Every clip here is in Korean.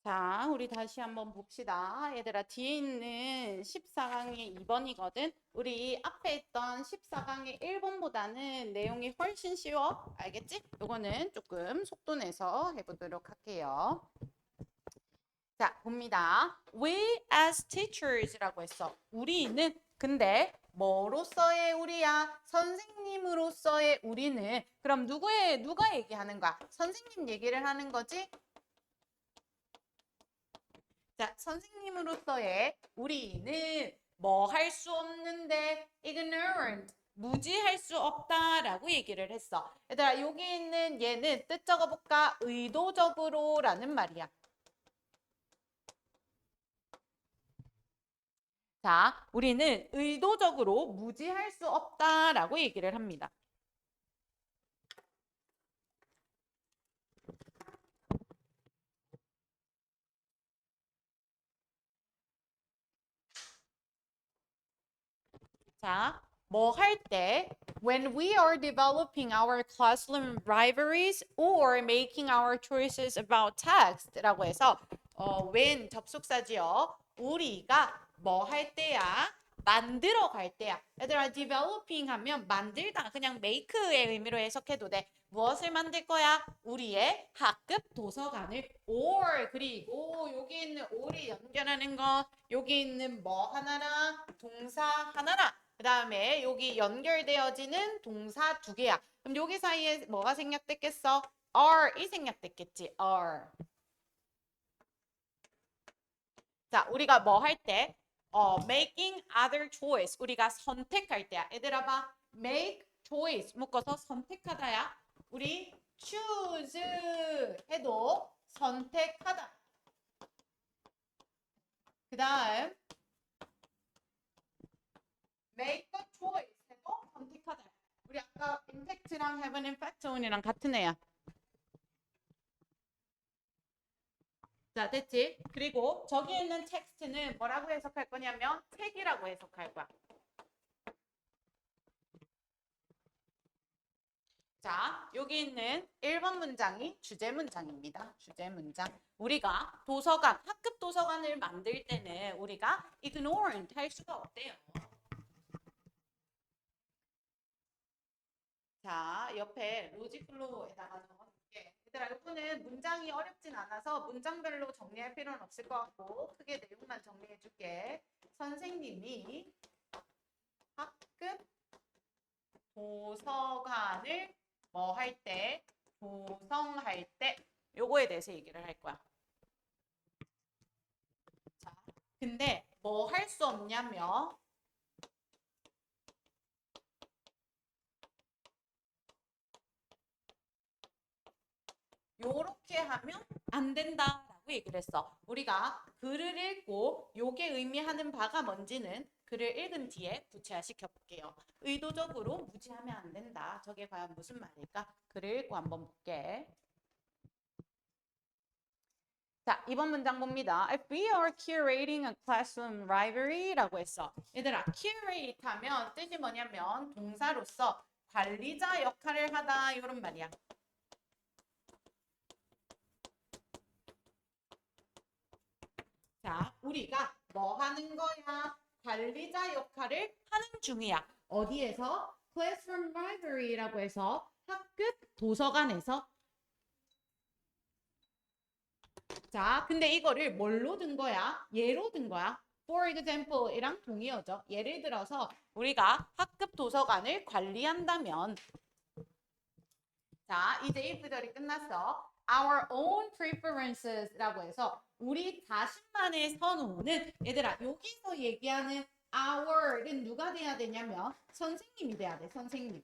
자, 우리 다시 한번 봅시다. 얘들아, 뒤에 있는 14강의 2번이거든. 우리 앞에 있던 14강의 1번보다는 내용이 훨씬 쉬워. 알겠지? 요거는 조금 속도 내서 해보도록 할게요. 자, 봅니다. We as teachers라고 했어. 우리는 근데 뭐로서의 우리야? 선생님으로서의 우리는 그럼 누가 얘기하는 거야? 선생님 얘기를 하는 거지? 자, 선생님으로서의 우리는 뭐 할 수 없는데 ignorant, 무지할 수 없다라고 얘기를 했어. 얘들아, 여기 있는 얘는 뜻 적어볼까? 의도적으로라는 말이야. 자, 우리는 의도적으로 무지할 수 없다라고 얘기를 합니다. 자, 뭐 할 때 when we are developing our classroom rivalries or making our choices about text라고 해서 when 접속사지요. 우리가 뭐 할 때야? 만들어 갈 때야. 얘들아, developing 하면 만들다. 그냥 make의 의미로 해석해도 돼. 무엇을 만들 거야? 우리의 학급 도서관을 or 그리고 여기 있는 or이 연결하는 거 여기 있는 뭐 하나랑 동사 하나랑 그 다음에 여기 연결되어지는 동사 두 개야. 그럼 여기 사이에 뭐가 생략됐겠어? are이 생략됐겠지. are. 자, 우리가 뭐 할 때? making other choice. 우리가 선택할 때야. 얘들아 봐. make choice 묶어서 선택하다야. 우리 choose 해도 선택하다. 그 다음 make a choice 해도 선택하다. 우리 아까 impact랑 have an impact on이랑 같은 애야. 자, 됐지? 그리고 저기 있는 텍스트는 뭐라고 해석할 거냐면 책이라고 해석할 거야. 자, 여기 있는 1번 문장이 주제 문장입니다. 주제 문장. 우리가 도서관, 학급 도서관을 만들 때는 우리가 ignorant 할 수가 없대요. 자, 옆에 로직플로에다가 적어줄게. 얘들아, 이거는 문장이 어렵진 않아서 문장별로 정리할 필요는 없을 것 같고 크게 내용만 정리해줄게. 선생님이 학급 도서관을 뭐 할 때, 조성할 때 요거에 대해서 얘기를 할 거야. 자, 근데 뭐 할 수 없냐면 요렇게 하면 안 된다라고 얘기를 했어. 우리가 글을 읽고 요게 의미하는 바가 뭔지는 글을 읽은 뒤에 구체화시켜 볼게요. 의도적으로 무지하면 안 된다. 저게 과연 무슨 말일까? 글을 읽고 한번 볼게. 자, 이번 문장 봅니다. If we are curating a classroom library라고 했어. 얘들아, curate 하면 뜻이 뭐냐면 동사로서 관리자 역할을 하다 이런 말이야. 자, 우리가 뭐 하는 거야? 관리자 역할을 하는 중이야. 어디에서? Classroom Library라고 해서 학급 도서관에서. 자, 근데 이거를 뭘로 든 거야? 예로 든 거야. For example이랑 동의어죠. 예를 들어서 우리가 학급 도서관을 관리한다면 자, 이제 이 구절이 끝났어. Our own preferences라고 해서 우리 자신만의 선호는 얘들아 여기서 얘기하는 our는 누가 돼야 되냐면 선생님이 돼야 돼. 선생님.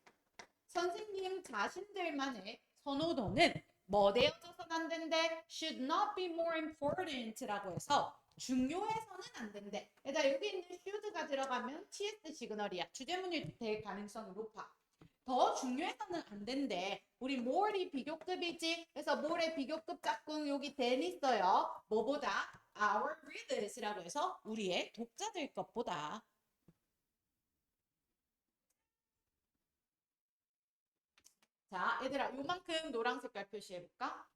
선생님 자신들만의 선호도는 뭐 되어져서는 안 된대? Should not be more important라고 해서 중요해서는 안 된대. 얘들아 여기 있는 should가 들어가면 TS 시그널이야. 주제문이 될 가능성이 높아. 더 중요해서는 안 된대. 우리 more이 비교급이지. 그래서 more의 비교급 짝꿍 여기 than 있어요. 뭐보다? Our readers라고 해서 우리의 독자들 것보다. 자, 얘들아 요만큼 노란 색깔 표시해볼까?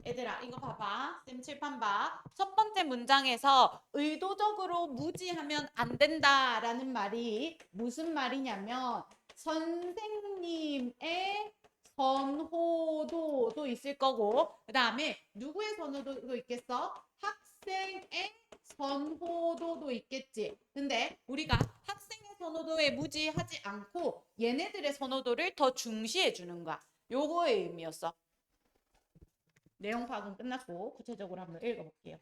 얘들아 이거 봐봐. 쌤 칠판 봐. 첫 번째 문장에서 의도적으로 무지하면 안 된다라는 말이 무슨 말이냐면 선생님의 선호도도 있을 거고 그 다음에 누구의 선호도도 있겠어? 학생의 선호도도 있겠지. 근데 우리가 학생의 선호도에 무지하지 않고 얘네들의 선호도를 더 중시해 주는 거야. 요거의 의미였어. 내용 파악은 끝났고 구체적으로 한번 읽어볼게요.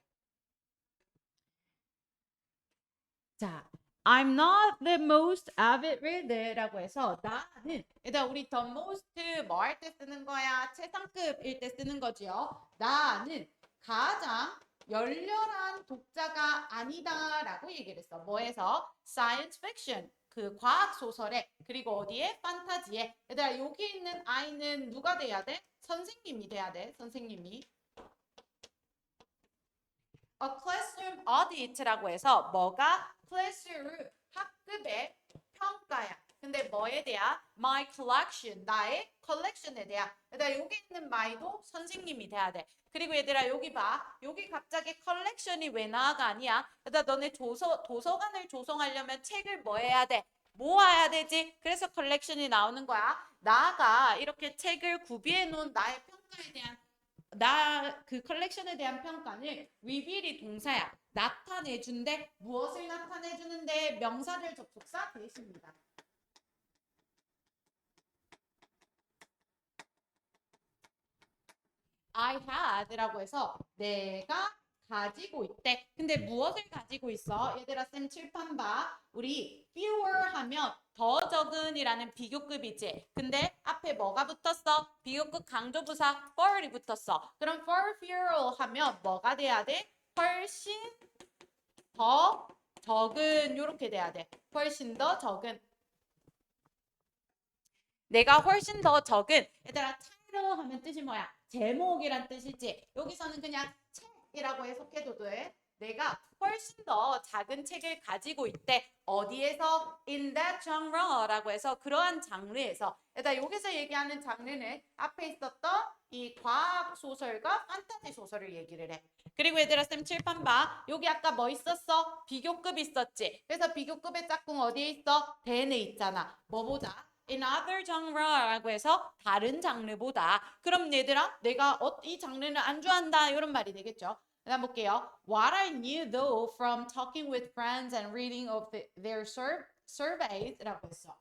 자, I'm not the most avid reader라고 해서 나는 일단 우리 the most 뭐 할 때 쓰는 거야? 최상급일 때 쓰는 거지요. 나는 가장 열렬한 독자가 아니다라고 얘기를 했어. 뭐에서? Science fiction. 그 과학 소설에 그리고 어디에? 판타지에. 얘들아 여기 있는 아이는 누가 돼야 돼? 선생님이 돼야 돼. 선생님이. A classroom audit라고 해서 뭐가 classroom 학급의 평가야. 근데 뭐에 대한? My collection 나의 collection에 대한. 얘들아 여기 있는 my도 선생님이 돼야 돼. 그리고 얘들아 여기 봐. 여기 갑자기 collection이 왜 나와가 아니야? 얘들아 너네 도서관을 조성하려면 책을 뭐 해야 돼? 모아야 되지. 그래서 collection이 나오는 거야. 나가 이렇게 책을 구비해 놓은 나의 평가에 대한 그 컬렉션에 대한 평가는 reveal이 동사야. 나타내준데 무엇을 나타내주는데 명사절 접속사 대신입니다. I had라고 해서 내가 가지고 있대. 근데 무엇을 가지고 있어? 얘들아 쌤 칠판 봐. 우리 fewer 하면 더 적은이라는 비교급이지. 근데 앞에 뭐가 붙었어? 비교급 강조부사 for이 붙었어. 그럼 for fewer 하면 뭐가 돼야 돼? 훨씬 더 적은 이렇게 돼야 돼. 훨씬 더 적은. 내가 훨씬 더 적은. 얘들아 title 하면 뜻이 뭐야? 제목이란 뜻이지. 여기서는 그냥 책이라고 해석해도 돼. 내가 훨씬 더 작은 책을 가지고 있대. 어디에서? In that genre라고 해서 그러한 장르에서. 얘들아 여기서 얘기하는 장르는 앞에 있었던 이 과학 소설과 판타지 소설을 얘기를 해. 그리고 얘들아 쌤 칠판 봐. 여기 아까 뭐 있었어? 비교급 있었지. 그래서 비교급의 짝꿍 어디에 있어? 대에 있잖아. 뭐 보자? In other genre라고 해서 다른 장르보다. 그럼 얘들아 내가 이 장르는 안 좋아한다 이런 말이 되겠죠. 그다음 볼게요. What I knew though from talking with friends and reading of their surveys라고 했어.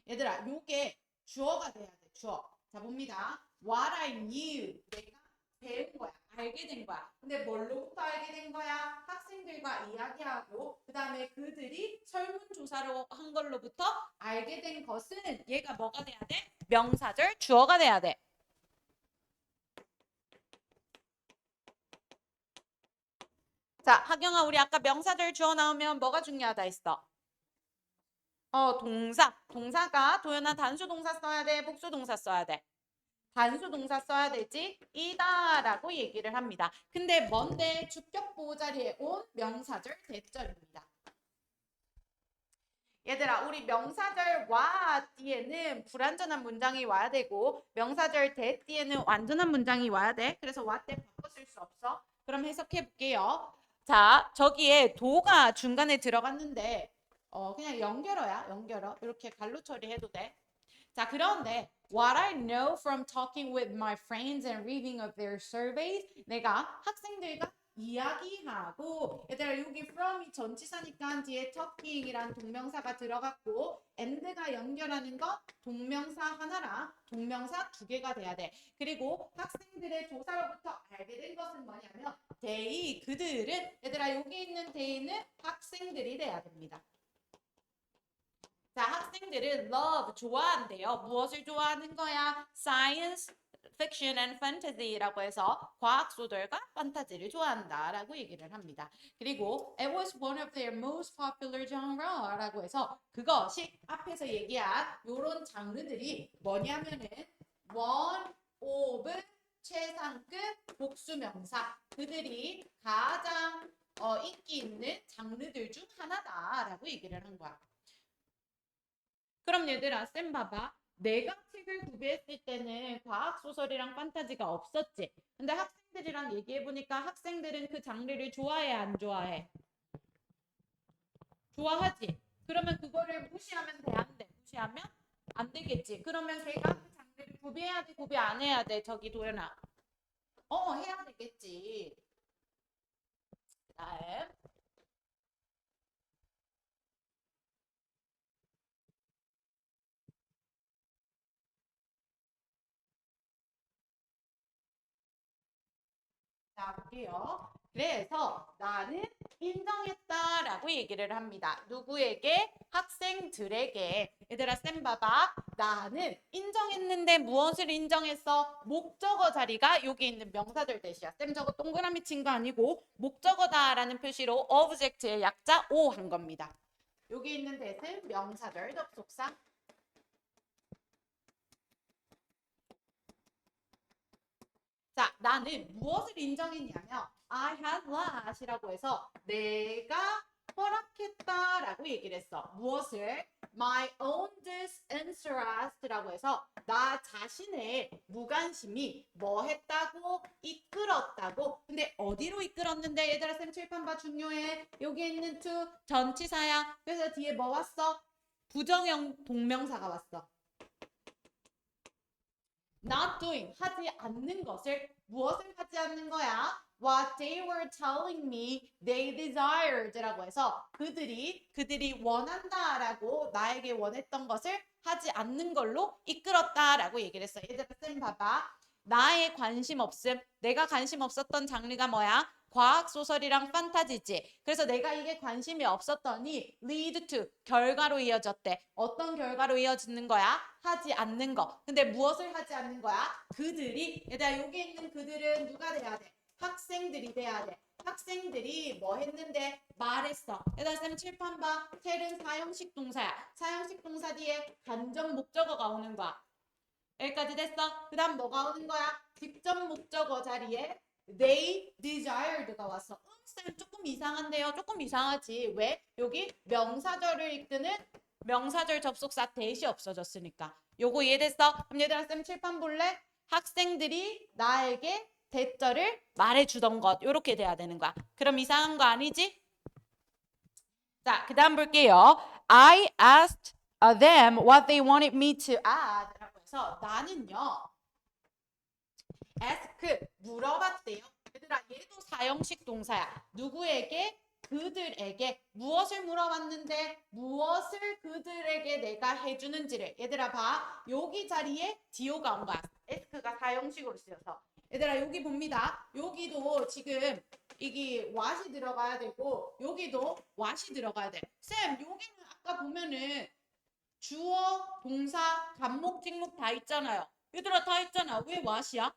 얘들아 요게 주어가 돼야 돼. 주어. 자 봅니다. What I knew 내가 배운 거야. 알게 된 거야. 근데 뭘로부터 알게 된 거야? 학생들과 이야기하고 그 다음에 그들이 설문조사로 한 걸로부터 알게 된 것은 얘가 뭐가 돼야 돼? 명사절 주어가 돼야 돼. 자 하경아 우리 아까 명사절 주어 나오면 뭐가 중요하다 했어? 동사. 동사가 도연아 단수 동사 써야 돼? 복수 동사 써야 돼? 단수 동사 써야 되지 이다라고 얘기를 합니다. 근데 뭔데 주격 보호 자리에 온 명사절 대절입니다. 얘들아 우리 명사절 와 뒤에는 불완전한 문장이 와야 되고 명사절 대 뒤에는 완전한 문장이 와야 돼. 그래서 와 때 바꿔 쓸 수 없어. 그럼 해석해 볼게요. 자 저기에 도가 중간에 들어갔는데 그냥 연결어야 연결어. 이렇게 갈로 처리해도 돼. 자, 그런데 what I know from talking with my friends and reading of their surveys 내가 학생들과 이야기하고 얘들아 여기 from이 전치사니까 뒤에 talking이란 동명사가 들어갔고 and가 연결하는 거 동명사 하나랑 동명사 두 개가 돼야 돼. 그리고 학생들의 조사로부터 알게 된 것은 뭐냐면 they 그들은 얘들아 여기 있는 they는 학생들이 돼야 됩니다. 자, 학생들은 love 좋아한대요. 무엇을 좋아하는 거야? Science, fiction and fantasy라고 해서 과학 소설과 판타지를 좋아한다라고 얘기를 합니다. 그리고 it was one of their most popular genre라고 해서 그것이 앞에서 얘기한 요런 장르들이 뭐냐면은 one of 최상급 복수명사 그들이 가장 인기 있는 장르들 중 하나다라고 얘기를 한 거야. 그럼 얘들아 쌤 봐봐. 내가 책을 구비했을 때는 과학 소설이랑 판타지가 없었지. 근데 학생들이랑 얘기해 보니까 학생들은 그 장르를 좋아해, 안 좋아해? 좋아하지. 그러면 그거를 무시하면 돼, 안 돼? 무시하면 안 되겠지. 그러면 걔가 그 장르를 구비해야 돼, 구비 안 해야 돼? 저기 도연아. 해야 되겠지. 그다음 자, 볼게요. 그래서 나는 인정했다라고 얘기를 합니다. 누구에게? 학생들에게. 얘들아, 쌤 봐봐. 나는 인정했는데 무엇을 인정했어? 목적어 자리가 여기 있는 명사절 대시야. 쌤 저거 동그라미 친 거 아니고 목적어다라는 표시로 object의 약자 O 한 겁니다. 여기 있는 대신 명사절 접속사. 자, 나는 무엇을 인정했냐면 I had let이라고 해서 내가 허락했다라고 얘기를 했어. 무엇을? My own disinterest라고 해서 나 자신의 무관심이 뭐 했다고? 이끌었다고. 근데 어디로 이끌었는데? 얘들아 쌤 칠판 봐 중요해. 여기 있는 to 전치사야. 그래서 뒤에 뭐 왔어? 부정형 동명사가 왔어. not doing 하지 않는 것을 무엇을 하지 않는 거야? What they were telling me they desired라고 해서 그들이 원한다라고 나에게 원했던 것을 하지 않는 걸로 이끌었다라고 얘기를 했어. 얘들아 쌤 봐봐. 나의 관심 없음, 내가 관심 없었던 장르가 뭐야? 과학 소설이랑 판타지지. 그래서 내가 이게 관심이 없었더니 lead to 결과로 이어졌대. 어떤 결과로 이어지는 거야? 하지 않는 거. 근데 무엇을 하지 않는 거야? 그들이 얘들아 여기 있는 그들은 누가 돼야 돼? 학생들이 돼야 돼. 학생들이 뭐 했는데 말했어. 얘들아 쌤 칠판 봐. 텔은 사형식 동사야. 사형식 동사 뒤에 간접 목적어가 오는 거야. 여기까지 됐어? 그 다음 뭐가 오는 거야? 직접 목적어 자리에 they desired가 왔어. 쌤 조금 이상한데요? 조금 이상하지. 왜? 여기 명사절을 이끄는 명사절 접속사 대시 없어졌으니까. 요거 이해됐어? 그럼 얘들아 쌤 칠판 볼래? 학생들이 나에게 대절을 말해주던 것 요렇게 돼야 되는 거야. 그럼 이상한 거 아니지? 자, 그 다음 볼게요. I asked them what they wanted me to add 라고 해서 나는요 ask 물어봤대요. 얘들아 얘도 사형식 동사야. 누구에게? 그들에게 무엇을 물어봤는데 무엇을 그들에게 내가 해주는지를 얘들아 봐. 여기 자리에 do가 온 거야. ask가 사형식으로 쓰여서 얘들아 여기 봅니다. 여기도 지금 이게 what이 들어가야 되고 여기도 what이 들어가야 돼. 쌤 여기는 아까 보면은 주어, 동사, 간목, 직목 다 있잖아요. 얘들아 다 있잖아. 왜 what이야?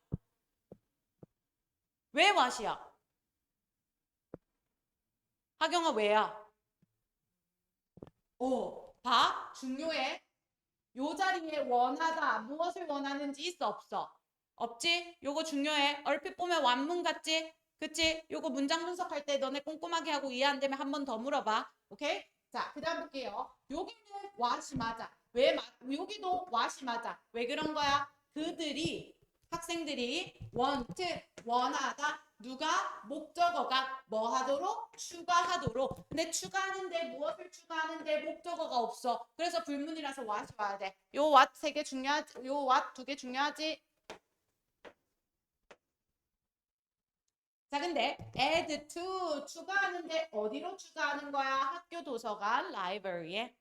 왜 what이야? 하경아 왜야? 봐. 중요해. 요 자리에 원하다. 무엇을 원하는지 있어 없어? 없지? 요거 중요해. 얼핏 보면 완문 같지? 그치? 요거 문장 분석할 때 너네 꼼꼼하게 하고 이해 안 되면 한 번 더 물어봐. 오케이? 자, 그 다음 볼게요. 여기는 what이 맞아. 여기도 what이 맞아. 왜 그런 거야? 학생들이 원하다. 누가? 목적어가 뭐 하도록? 추가하도록. 근데 추가하는데 무엇을 추가하는데 목적어가 없어. 그래서 불문이라서 what이 와야 돼. 요 what 세 개 중요하지. 요 what 두 개 중요하지. 자, 근데 add to 추가하는데 어디로 추가하는 거야? 학교 도서관 library에.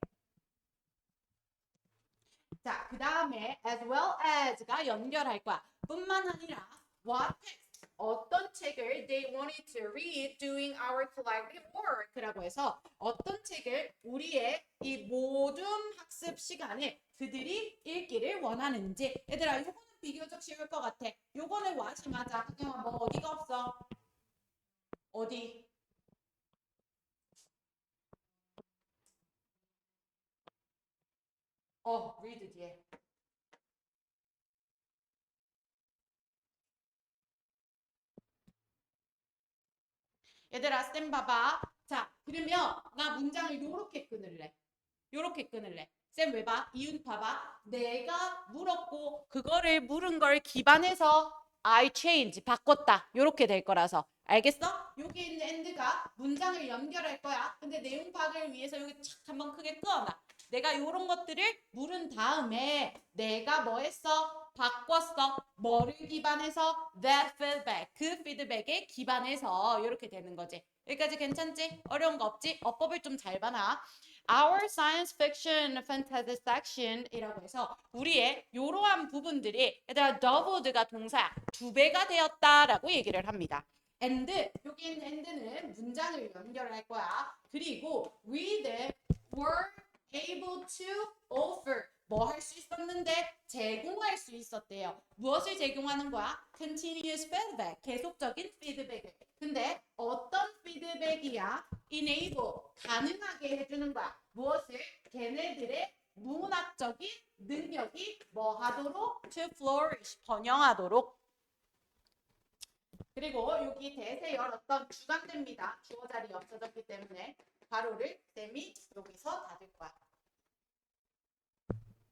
자, 그 다음에 as well as가 연결할 거야. 뿐만 아니라 what text 어떤 책을 they wanted to read during our collective work라고 해서 어떤 책을 우리의 이 모든 학습 시간에 그들이 읽기를 원하는지. 얘들아 요거는 비교적 쉬울 것 같아. 요거는 what이 맞아. 그냥 뭐 어디가 없어? 어디? read 뒤에. 얘들아 쌤 봐봐. 자, 그러면 나 문장을 요렇게 끊을래. 요렇게 끊을래. 쌤 왜 봐? 이유 봐봐. 내가 물었고 그거를 물은 걸 기반해서 I change 바꿨다. 요렇게 될 거라서. 알겠어? 여기 있는 and가 문장을 연결할 거야. 근데 내용 파악을 위해서 여기 착 한번 크게 끄어놔. 내가 요런 것들을 물은 다음에 내가 뭐 했어? 바꿨어. 뭐를 기반해서? That feedback. 그 피드백에 기반해서 이렇게 되는 거지. 여기까지 괜찮지? 어려운 거 없지? 어법을 좀 잘 봐놔. Our science fiction fantasy section이라고 해서 우리의 이러한 부분들이 얘들아 doubled가 동사야. 2배가 되었다라고 얘기를 합니다. and 여기 있는 and는 문장을 연결할 거야. 그리고 we were able to offer 뭐 할 수 있었는데 제공할 수 있었대요. 무엇을 제공하는 거야? Continuous feedback 계속적인 피드백을. 근데 어떤 피드백이야? enable 가능하게 해주는 거야. 무엇을? 걔네들의 문학적인 능력이 뭐 하도록? to flourish 번영하도록. 그리고 여기 대세 열었던 주관됩니다. 주어 자리 없어졌기 때문에 가로를 쌤이 여기서 닫을 거야.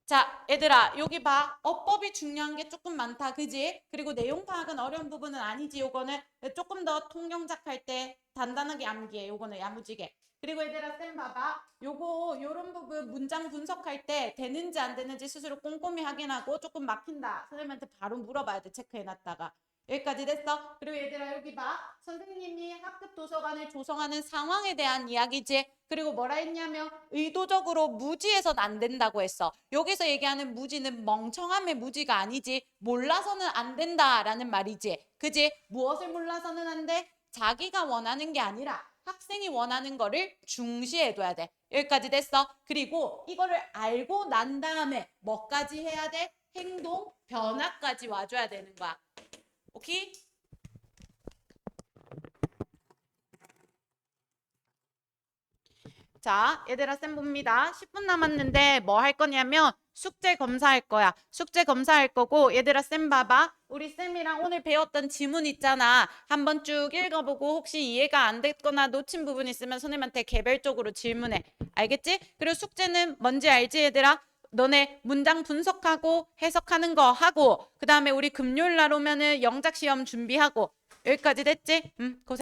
자, 얘들아, 여기 봐. 어법이 중요한 게 조금 많다. 그지? 그리고 내용 파악은 어려운 부분은 아니지. 요거는 조금 더 통경작 할 때 단단하게 암기해. 요거는 야무지게. 그리고 얘들아, 쌤 봐봐. 요런 부분 문장 분석할 때 되는지 안 되는지 스스로 꼼꼼히 확인하고 조금 막힌다. 선생님한테 바로 물어봐야 돼. 체크해놨다가. 여기까지 됐어? 그리고 얘들아 여기 봐. 선생님이 학급 도서관을 조성하는 상황에 대한 이야기지. 그리고 뭐라 했냐면 의도적으로 무지해서는 안 된다고 했어. 여기서 얘기하는 무지는 멍청함의 무지가 아니지. 몰라서는 안 된다라는 말이지. 그지? 무엇을 몰라서는 안 돼? 자기가 원하는 게 아니라 학생이 원하는 거를 중시해둬야 돼. 여기까지 됐어. 그리고 이거를 알고 난 다음에 뭐까지 해야 돼? 행동 변화까지 와줘야 되는 거야. 오케이? 자, 얘들아 쌤 봅니다. 10분 남았는데 뭐 할 거냐면 숙제 검사할 거야. 숙제 검사할 거고 얘들아 쌤 봐봐. 우리 쌤이랑 오늘 배웠던 지문 있잖아. 한번 쭉 읽어보고 혹시 이해가 안 됐거나 놓친 부분 있으면 선생님한테 개별적으로 질문해. 알겠지? 그리고 숙제는 뭔지 알지 얘들아? 너네 문장 분석하고 해석하는 거 하고 그 다음에 우리 금요일 날 오면은 영작 시험 준비하고 여기까지 됐지? 고생